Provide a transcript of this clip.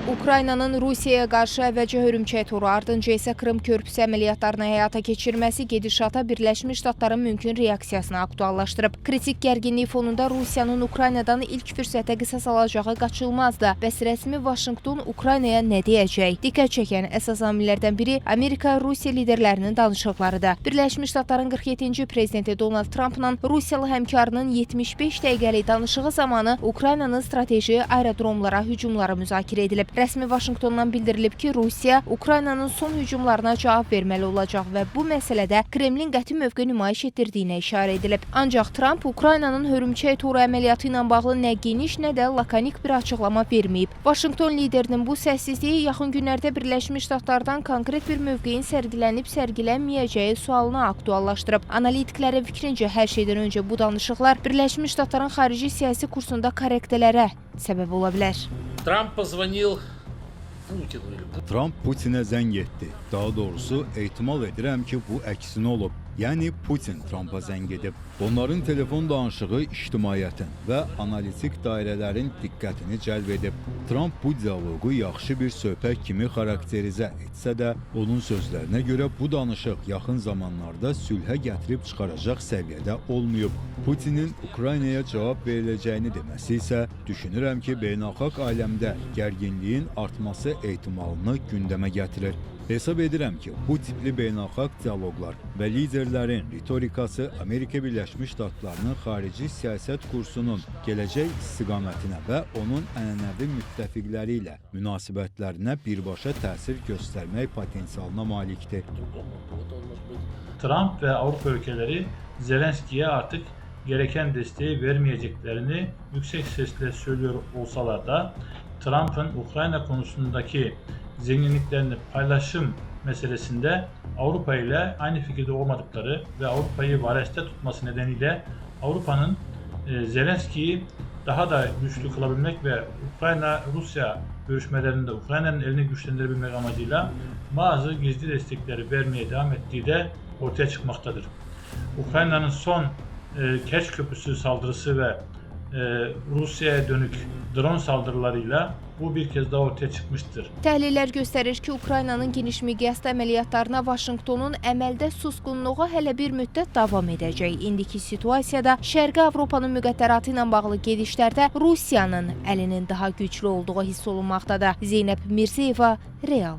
Ukraynanın Rusiyaya qarşı əvvəlcə hörümçək toru, ardınca isə Krım körpüsü əməliyyatlarını həyata keçirməsi gedişata Birləşmiş Ştatların mümkün reaksiyasını aktuallaşdırıb. Kritik gərginlik fonunda Rusiyanın Ukraynadan ilk fürsətə qisas alacağı qaçılmazdı. Bəs rəsmi Vaşinqton Ukraynaya nə deyəcək? Diqqət çəkən əsas amillərdən biri Amerika-Rusiya liderlərinin danışıqlarıdır. Birləşmiş Ştatların 47-ci prezidenti Donald Trumpla Rusiyalı həmkarının 75 dəqiqəlik danışığı zamanı Ukraynanın strateji aerodromlara hücumları müzakirə edilib. Rəsmi Vaşinqtondan bildirilib ki, Rusiya Ukraynanın son hücumlarına cavab verməli olacaq və bu məsələdə Kremlin qəti mövqe nümayiş etdirdiyinə işarə edilib. Ancaq Trump Ukraynanın hörümçək toru əməliyyatı ilə bağlı nə geniş, nə də lakanik bir açıqlama verməyib. Vaşinqton liderinin bu səssizliyi yaxın günlərdə Birləşmiş Ştatlardan konkret bir mövqeyin sərgilənib-sərgilənməyəcəyi sualını aktuallaşdırıb. Analitiklərin fikrincə hər şeydən öncə bu danışıqlar Birləşmiş Ştatların xarici siyasi kursunda korrektələrə səbəb ola bilər. Trump Putinə zəng etdi. Daha doğrusu ehtimal edirəm ki, bu əksinə olub. Yəni Putin Trump'a zəng edib. Onların telefon danışığı ictimaiyyətin və analitik dairələrin diqqətini cəlb edib. Trump bu dialoqu yaxşı bir söhbət kimi xarakterizə etsə də, onun sözlərinə görə bu danışıq yaxın zamanlarda sülhə gətirib çıxaracaq səviyyədə olmayıb. Putinin Ukraynaya cavab veriləcəyini deməsi isə düşünürəm ki, beynəlxalq aləmdə gərginliyin artması ehtimalını gündəmə gətirir. Hesab edirəm ki, bu tipli beynəlxalq dialoqlar və liderlərin ritorikası Amerika Birləşmiş Ştatlarının xarici siyasət kursunun gələcək istiqamətinə və onun ənənəvi müttəfiqləri ilə münasibətlərinə birbaşa təsir göstərmək potensialına malikdir. Trump ve Avrupa ülkeleri Zelenski'ye artık gereken desteği vermeyeceklerini yüksek sesle söylüyor olsalar da Trump'ın Ukrayna konusundaki zenginliklerini paylaşım meselesinde Avrupa ile aynı fikirde olmadıkları ve Avrupa'yı vareste tutması nedeniyle Avrupa'nın Zelenski'yi daha da güçlü kılabilmek ve Ukrayna-Rusya görüşmelerinde Ukrayna'nın elini güçlendirebilmek amacıyla bazı gizli destekleri vermeye devam ettiği de ortaya çıkmaktadır. Ukrayna'nın son Kerç Köprüsü saldırısı ve Rusya'ya dönük drone saldırılarıyla bu bir kez daha ortaya çıkmıştır. Təhlillər göstərir ki, Ukraynanın geniş miqyasda əməliyyatlarına Vaşinqtonun əməldə susqunluğu hələ bir müddət davam edəcək. İndiki situasiyada Şərqi Avropanın müqəddəratı ilə bağlı gedişlərdə Rusiyanın əlinin daha güclü olduğu hiss olunmaqdadır. Zeynəb Mirzəyeva, Real.